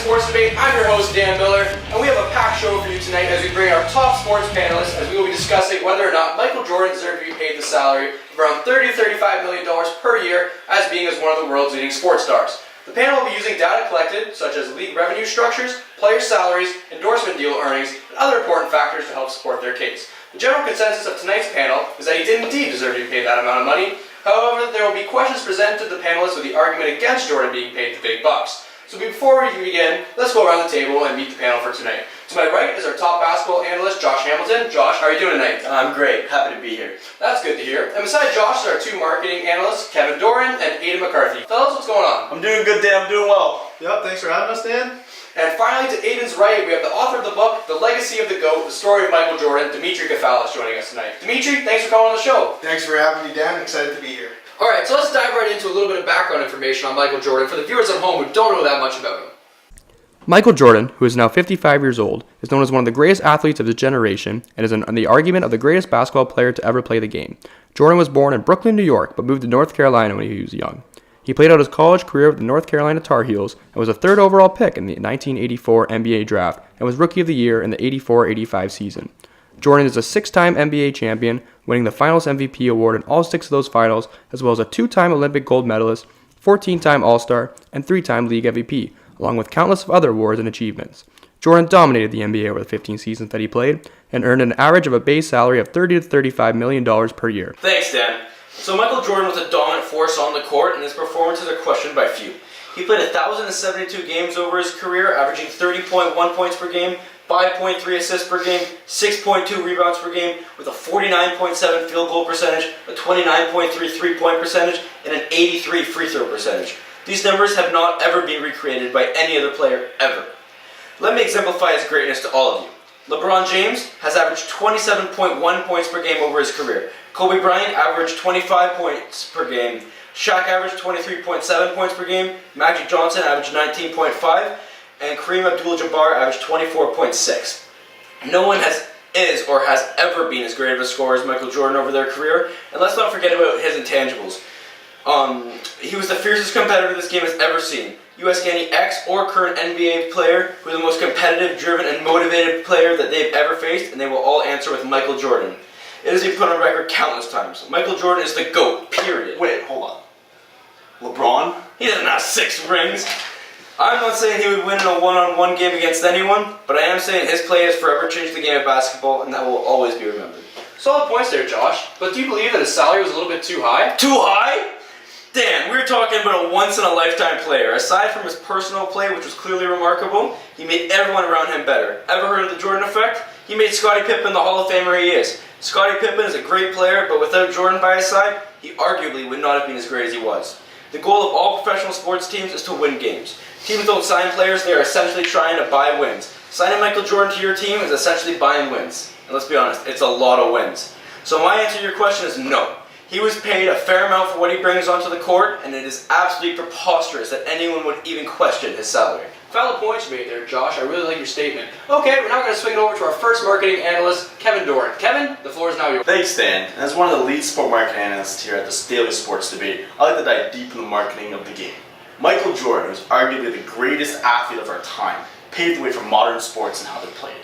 Sports Debate. I'm your host, Dan Miller, and we have a packed show for you tonight as we bring our top sports panelists as we will be discussing whether or not Michael Jordan deserved to be paid the salary of around $30 to $35 million per year as being as one of the world's leading sports stars. The panel will be using data collected, such as league revenue structures, player salaries, endorsement deal earnings, and other important factors to help support their case. The general consensus of tonight's panel is that he did indeed deserve to be paid that amount of money. However, there will be questions presented to the panelists with the argument against Jordan being paid the big bucks. So before we begin, let's go around the table and meet the panel for tonight. To my right is our top basketball analyst, Josh Hamilton. Josh, how are you doing tonight? I'm great. Happy to be here. That's good to hear. And beside Josh are our two marketing analysts, Kevin Doran and Aidan McCarthy. Fellas, what's going on? I'm doing good, Dan. I'm doing well. Yep, thanks for having us, Dan. And finally, to Aidan's right, we have the author of the book, The Legacy of the GOAT, The Story of Michael Jordan, Dimitri Gafalis, joining us tonight. Dimitri, thanks for coming on the show. Thanks for having me, Dan. Excited to be here. Alright, so let's dive right into a little bit of background information on Michael Jordan for the viewers at home who don't know that much about him. Michael Jordan, who is now 55 years old, is known as one of the greatest athletes of his generation and is in the argument of the greatest basketball player to ever play the game. Jordan was born in Brooklyn, New York, but moved to North Carolina when he was young. He played out his college career with the North Carolina Tar Heels and was a third overall pick in the 1984 NBA draft and was Rookie of the Year in the 84-85 season. Jordan is a six-time NBA champion, winning the Finals MVP award in all six of those finals, as well as a two-time Olympic gold medalist, 14-time All-Star, and three-time league MVP, along with countless other awards and achievements. Jordan dominated the NBA over the 15 seasons that he played and earned an average of a base salary of $30 to $35 million per year. Thanks, Dan. So Michael Jordan was a dominant force on the court, and his performances are questioned by few. He played 1,072 games over his career, averaging 30.1 points per game, 5.3 assists per game, 6.2 rebounds per game, with a 49.7 field goal percentage, a 29.3 three-point percentage, and an 83 free throw percentage. These numbers have not ever been recreated by any other player ever. Let me exemplify his greatness to all of you. LeBron James has averaged 27.1 points per game over his career. Kobe Bryant averaged 25 points per game. Shaq averaged 23.7 points per game. Magic Johnson averaged 19.5. And Kareem Abdul-Jabbar averaged 24.6. No one is or has ever been as great of a scorer as Michael Jordan over their career. And let's not forget about his intangibles. He was the fiercest competitor this game has ever seen. You ask any ex or current NBA player who is the most competitive, driven, and motivated player that they've ever faced, and they will all answer with Michael Jordan. It has been put on record countless times. Michael Jordan is the GOAT, period. Wait, hold on. LeBron? He doesn't have 6 rings. I'm not saying he would win in a one-on-one game against anyone, but I am saying his play has forever changed the game of basketball, and that will always be remembered. Solid points there, Josh. But do you believe that his salary was a little bit too high? Too high? Dan, we're talking about a once-in-a-lifetime player. Aside from his personal play, which was clearly remarkable, he made everyone around him better. Ever heard of the Jordan effect? He made Scottie Pippen the Hall of Famer he is. Scottie Pippen is a great player, but without Jordan by his side, he arguably would not have been as great as he was. The goal of all professional sports teams is to win games. Teams don't sign players, they are essentially trying to buy wins. Signing Michael Jordan to your team is essentially buying wins. And let's be honest, it's a lot of wins. So my answer to your question is no. He was paid a fair amount for what he brings onto the court, and it is absolutely preposterous that anyone would even question his salary. Valid points you made there, Josh. I really like your statement. Okay, we're now going to swing it over to our first marketing analyst, Kevin Doran. Kevin, the floor is now yours. Thanks, Dan. As one of the lead sport marketing analysts here at this daily sports debate, I like to dive deep in the marketing of the game. Michael Jordan was arguably the greatest athlete of our time, paved the way for modern sports and how they're played.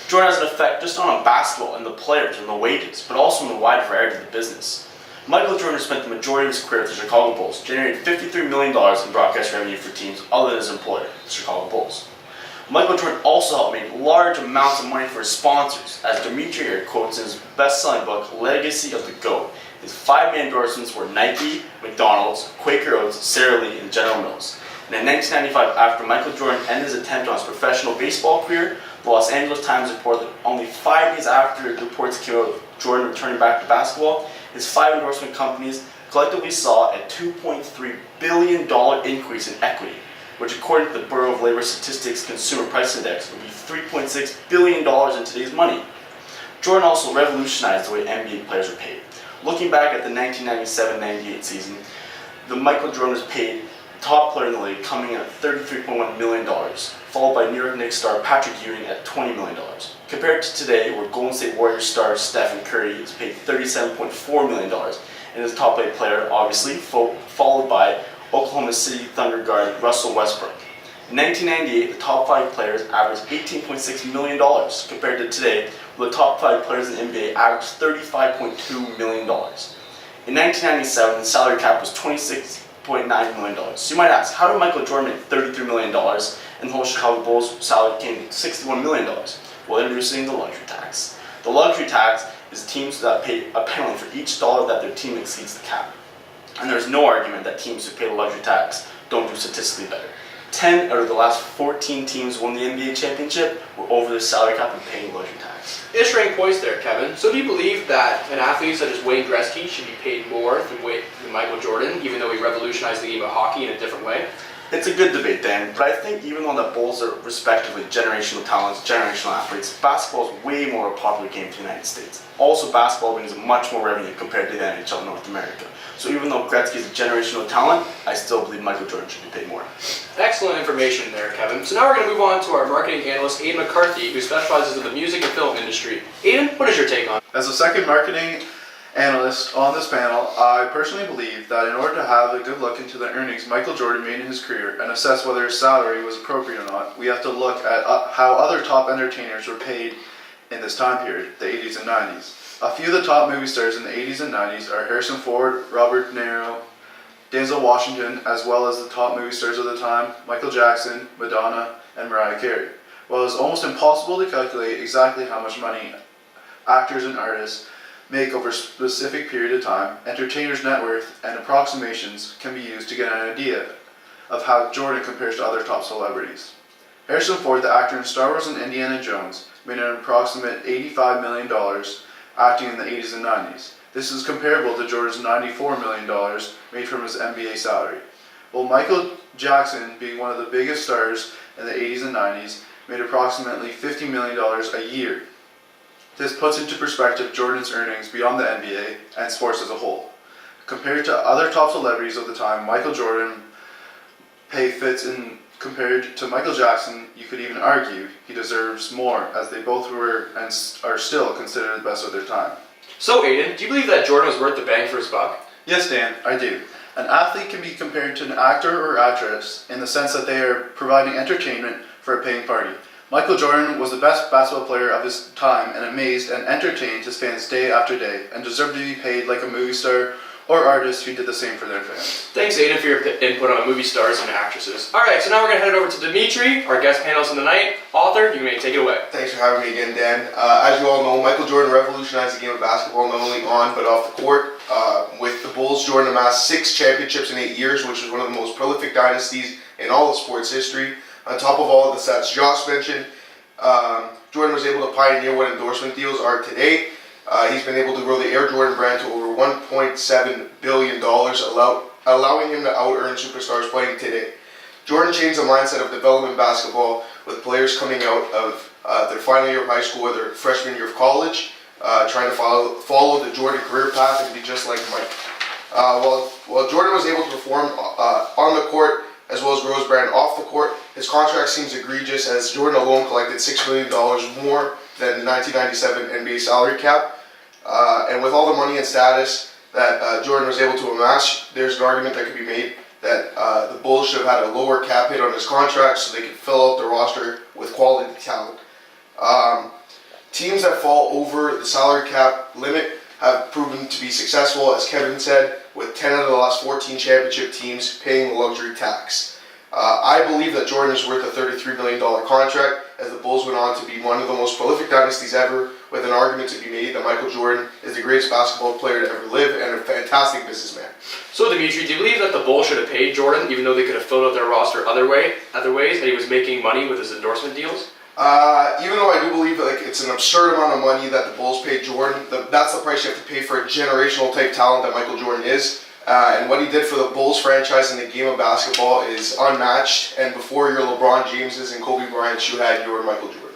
Jordan has an effect just not on basketball and the players and the wages, but also in the wide variety of the business. Michael Jordan spent the majority of his career with the Chicago Bulls, generating $53 million in broadcast revenue for teams other than his employer, the Chicago Bulls. Michael Jordan also helped make large amounts of money for his sponsors, as Dimitri here quotes in his best-selling book, Legacy of the GOAT. His 5 main endorsements were Nike, McDonald's, Quaker Oats, Sara Lee, and General Mills. And in 1995, after Michael Jordan ended his attempt on his professional baseball career, the Los Angeles Times reported that only 5 days after the reports came out of Jordan returning back to basketball, his 5 endorsement companies collectively saw a $2.3 billion increase in equity, which according to the Bureau of Labor Statistics Consumer Price Index would be $3.6 billion in today's money. Jordan also revolutionized the way NBA players are paid. Looking back at the 1997-98 season, the Michael Jordan was paid top player in the league, coming in at $33.1 million, followed by New York Knicks star Patrick Ewing at $20 million. Compared to today, where Golden State Warriors star Stephen Curry is paid $37.4 million, and is a top paid player, obviously, followed by Oklahoma City Thunder guard Russell Westbrook. In 1998, the top 5 players averaged $18.6 million, compared to today, where the top 5 players in the NBA averaged $35.2 million. In 1997, the salary cap was $26.9 million. So you might ask, how did Michael Jordan make $33 million and the whole Chicago Bulls salary came to $61 million? Well, introducing the luxury tax. The luxury tax is teams that pay a penalty for each dollar that their team exceeds the cap. And there's no argument that teams who pay the luxury tax don't do statistically better. 10 out of the last 14 teams who won the NBA championship were over the salary cap and paying luxury tax. Interesting points there, Kevin. So do you believe that an athlete such as Wayne Gretzky should be paid more than Michael Jordan, even though he revolutionized the game of hockey in a different way? It's a good debate, Dan, but I think even though the Bulls are respectively generational talents, generational athletes, basketball is way more a popular game in the United States. Also, basketball brings much more revenue compared to the NHL in North America. So even though Gretzky is a generational talent, I still believe Michael Jordan should be paid more. Excellent information there, Kevin. So now we're going to move on to our marketing analyst, Aidan McCarthy, who specializes in the music and film industry. Aidan, what is your take on it? As a second marketing analyst on this panel, I personally believe that in order to have a good look into the earnings Michael Jordan made in his career and assess whether his salary was appropriate or not, we have to look at how other top entertainers were paid in this time period, the 80s and 90s. A few of the top movie stars in the 80s and 90s are Harrison Ford, Robert De Niro, Denzel Washington, as well as the top movie stars of the time, Michael Jackson, Madonna, and Mariah Carey. While it's almost impossible to calculate exactly how much money actors and artists make over a specific period of time, entertainers' net worth and approximations can be used to get an idea of how Jordan compares to other top celebrities. Harrison Ford, the actor in Star Wars and Indiana Jones, made an approximate $85 million acting in the 80s and 90s. This is comparable to Jordan's $94 million made from his NBA salary. While Michael Jackson, being one of the biggest stars in the 80s and 90s, made approximately $50 million a year. This puts into perspective Jordan's earnings beyond the NBA and sports as a whole. Compared to other top celebrities of the time, Michael Jordan pay fits in. Compared to Michael Jackson, you could even argue he deserves more, as they both were and are still considered the best of their time. So, Aidan, do you believe that Jordan was worth the bang for his buck? Yes, Dan, I do. An athlete can be compared to an actor or actress in the sense that they are providing entertainment for a paying party. Michael Jordan was the best basketball player of his time and amazed and entertained his fans day after day and deserved to be paid like a movie star or artist who did the same for their fans. Thanks, Aidan, for your input on movie stars and actresses. Alright, so now we're going to head over to Dimitri, our guest panelist of the night. Author, you may take it away. Thanks for having me again, Dan. As you all know, Michael Jordan revolutionized the game of basketball not only on but off the court. With the Bulls, Jordan amassed 6 championships in 8 years, which is one of the most prolific dynasties in all of sports history. On top of all of the stats Josh mentioned, Jordan was able to pioneer what endorsement deals are today. He's been able to grow the Air Jordan brand to over $1.7 billion, allowing him to out-earn superstars playing today. Jordan changed the mindset of development basketball with players coming out of their final year of high school or their freshman year of college, trying to follow the Jordan career path and be just like Mike. While Jordan was able to perform on the court as well as grow his brand off the court, his contract seems egregious, as Jordan alone collected $6 million more than the 1997 NBA salary cap. And with all the money and status that Jordan was able to amass, there's an argument that could be made that the Bulls should have had a lower cap hit on his contract so they could fill out the roster with quality talent. Teams that fall over the salary cap limit have proven to be successful, as Kevin said, with 10 out of the last 14 championship teams paying the luxury tax. I believe that Jordan is worth a $33 million contract, as the Bulls went on to be one of the most prolific dynasties ever, with an argument to be made that Michael Jordan is the greatest basketball player to ever live and a fantastic businessman. So, Dimitri, do you believe that the Bulls should have paid Jordan, even though they could have filled out their roster other ways, and he was making money with his endorsement deals? Even though I do believe it's an absurd amount of money that the Bulls paid Jordan, that's the price you have to pay for a generational type talent that Michael Jordan is. And what he did for the Bulls franchise in the game of basketball is unmatched. And before your LeBron Jameses and Kobe Bryants, you had your Michael Jordan.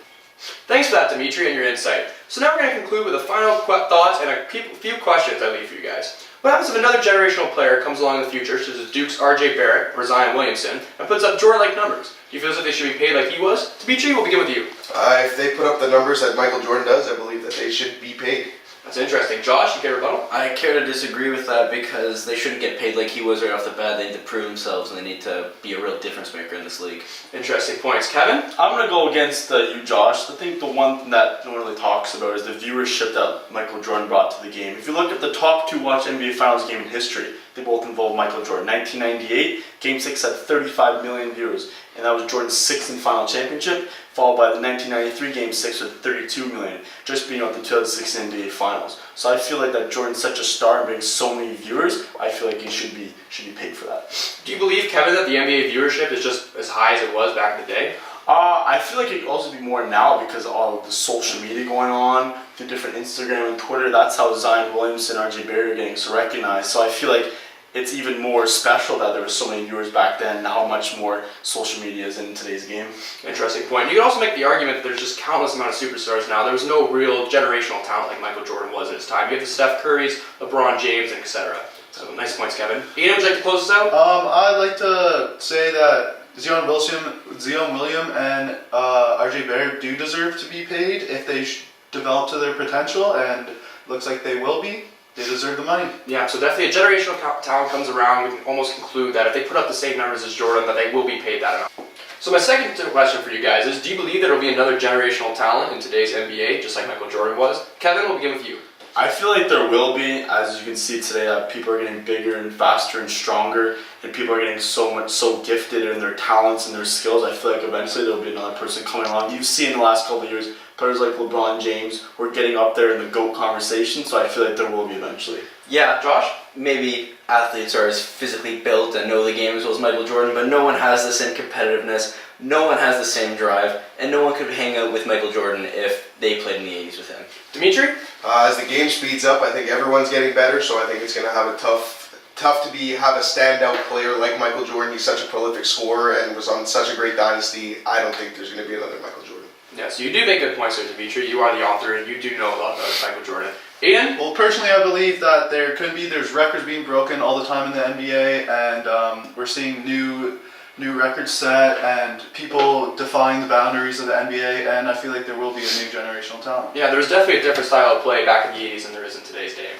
Thanks for that, Dimitri, and your insight. So now we're going to conclude with the final thoughts and a few questions I leave for you guys. What happens if another generational player comes along in the future, such as Duke's R.J. Barrett or Zion Williamson, and puts up Jordan-like numbers? Do you feel as if they should be paid like he was? Dimitri, we'll begin with you. If they put up the numbers that Michael Jordan does, I believe that they should be paid. That's interesting. Josh, you get a rebuttal? I care to disagree with that because they shouldn't get paid like he was right off the bat. They need to prove themselves and they need to be a real difference maker in this league. Interesting points. Kevin? I'm going to go against you, Josh. I think the one thing that no one really talks about is the viewership that Michael Jordan brought to the game. If you look at the top 2 watched NBA Finals game in history, they both involve Michael Jordan. 1998, Game 6 had 35 million viewers, and that was Jordan's 6th and final championship, followed by the 1993 Game 6 with 32 million, just being out the 2006 NBA Finals. So I feel like that Jordan's such a star and brings so many viewers, I feel like he should be paid for that. Do you believe, Kevin, that the NBA viewership is just as high as it was back in the day? I feel like it could also be more now because of all of the social media going on, through different Instagram and Twitter. That's how Zion Williamson and RJ Barrett are getting so recognized. So I feel like it's even more special that there were so many viewers back then and how much more social media is in today's game. Interesting point. You could also make the argument that there's just countless amount of superstars now. There was no real generational talent like Michael Jordan was at his time. You have the Steph Currys, LeBron James, and etc. So nice points, Kevin. Ian, would you like to close this out? I'd like to say that Zion William and RJ Barrett do deserve to be paid if they develop to their potential, and looks like they will be. They deserve the money. Yeah, so definitely a generational talent comes around. We can almost conclude that if they put up the same numbers as Jordan, that they will be paid that amount. So my second question for you guys is, do you believe that there will be another generational talent in today's NBA, just like Michael Jordan was? Kevin, we'll begin with you. I feel like there will be, as you can see today, people are getting bigger and faster and stronger, and people are getting so gifted in their talents and their skills. I feel like eventually there will be another person coming along. You've seen in the last couple of years, players like LeBron James who are getting up there in the GOAT conversation, so I feel like there will be eventually. Yeah, Josh? maybe athletes are as physically built and know the game as well as Michael Jordan, but no one has the same competitiveness, no one has the same drive, and no one could hang out with Michael Jordan if they played in the 80s with him. Dimitri? As the game speeds up, I think everyone's getting better, so I think it's going to have a tough to have a standout player like Michael Jordan. He's such a prolific scorer and was on such a great dynasty. I don't think there's going to be another Michael Jordan. Yeah, so you do make good points there, Dimitri. You are the author and you do know a lot about Michael Jordan. Aiden? Well, personally, I believe that there's records being broken all the time in the NBA, and we're seeing new records set and people defying the boundaries of the NBA, and I feel like there will be a new generational talent. Yeah, there's definitely a different style of play back in the 80s than there is in today's game.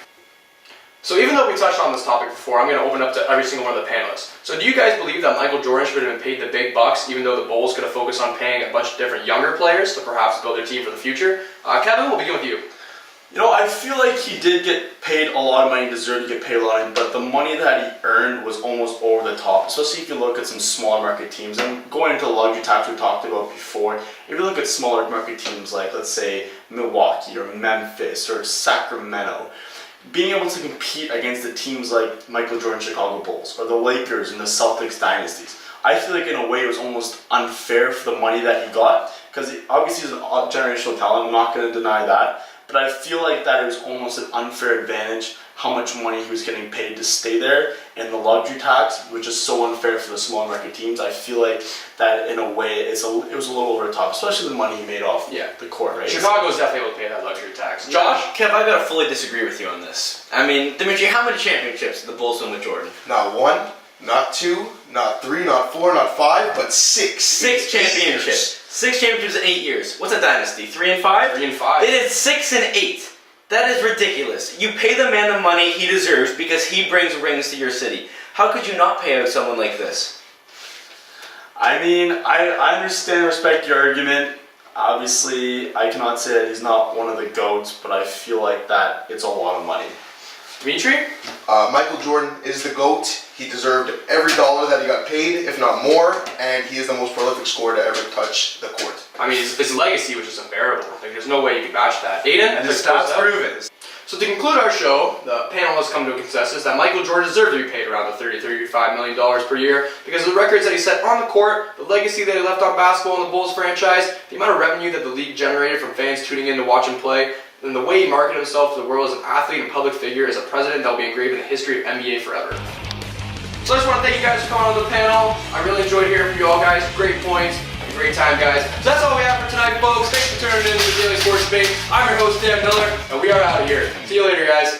So even though we touched on this topic before, I'm going to open up to every single one of the panelists. So do you guys believe that Michael Jordan should have been paid the big bucks, even though the Bulls could have focused on paying a bunch of different younger players to perhaps build their team for the future? Kevin, we'll begin with you. You know, I feel like he did get paid a lot of money, deserved to get paid a lot of money, but the money that he earned was almost over the top, especially if you look at some smaller market teams. And going into the luxury tax we talked about before, if you look at smaller market teams like, let's say, Milwaukee or Memphis or Sacramento, being able to compete against the teams like Michael Jordan Chicago Bulls or the Lakers and the Celtics dynasties, I feel like in a way it was almost unfair for the money that he got, because obviously he's a generational talent, I'm not going to deny that, but I feel like that it was almost an unfair advantage how much money he was getting paid to stay there, and the luxury tax, which is so unfair for the small market teams. I feel like that in a way it was a little over the top, especially the money he made off the court, right? Chicago's definitely able to pay that luxury tax. Josh? Kev, I gotta fully disagree with you on this. I mean, Dimitri, how many championships did the Bulls win with Jordan? Not one, not two, not three, not four, not five, but six. Six championships. 6 championships in 8 years. What's a dynasty? 3 and 5? 3 and 5. They did 6 and 8. That is ridiculous. You pay the man the money he deserves because he brings rings to your city. How could you not pay out someone like this? I mean, I understand and respect your argument. Obviously, I cannot say that he's not one of the GOATs, but I feel like that it's a lot of money. Dimitri? Michael Jordan is the GOAT. He deserved every dollar that he got paid, if not more, and he is the most prolific scorer to ever touch the court. I mean, his legacy was just unbearable. Like, there's no way you can match that. Aiden? And his stats prove it. So to conclude our show, the panel has come to a consensus that Michael Jordan deserved to be paid around the $35 million per year because of the records that he set on the court, the legacy that he left on basketball in the Bulls franchise, the amount of revenue that the league generated from fans tuning in to watch him play, and the way he marketed himself to the world as an athlete and public figure as a president that will be engraved in the history of NBA forever. So I just want to thank you guys for coming on the panel. I really enjoyed hearing from you all guys. Great points. Great time, guys. So that's all we have for tonight, folks. Thanks for tuning in to the Daily Sports Debate. I'm your host, Dan Miller, and we are out of here. See you later, guys.